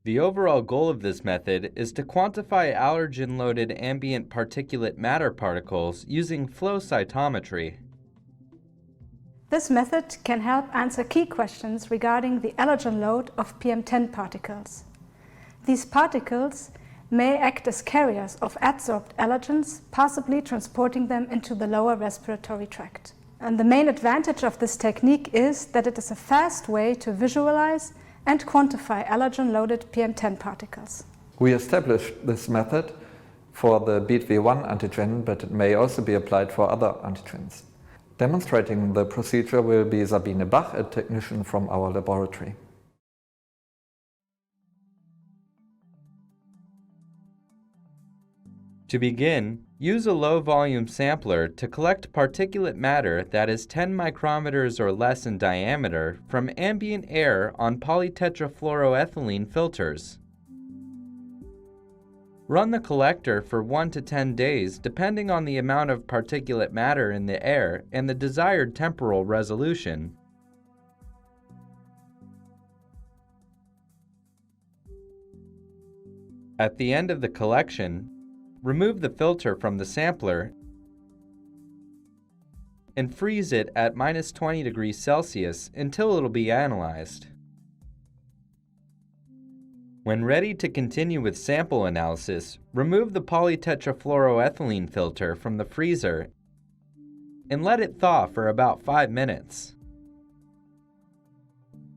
The overall goal of this method is to quantify allergen-loaded ambient particulate matter particles using flow cytometry. This method can help answer key questions regarding the allergen load of PM10 particles. These particles may act as carriers of adsorbed allergens, possibly transporting them into the lower respiratory tract. And the main advantage of this technique is that it is a fast way to visualize and quantify allergen-loaded PM10 particles. We established this method for the BV1 antigen, but it may also be applied for other antigens. Demonstrating the procedure will be Sabine Bach, a technician from our laboratory. To begin, use a low-volume sampler to collect particulate matter that is 10 micrometers or less in diameter from ambient air on polytetrafluoroethylene filters. Run the collector for 1 to 10 days depending on the amount of particulate matter in the air and the desired temporal resolution. At the end of the collection, remove the filter from the sampler and freeze it at -20 degrees Celsius until it will be analyzed. When ready to continue with sample analysis, remove the polytetrafluoroethylene filter from the freezer and let it thaw for about 5 minutes.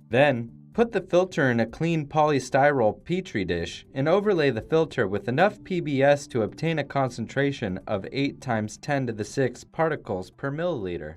Then, put the filter in a clean polystyrol petri dish and overlay the filter with enough PBS to obtain a concentration of 8 × 10⁶ particles per milliliter.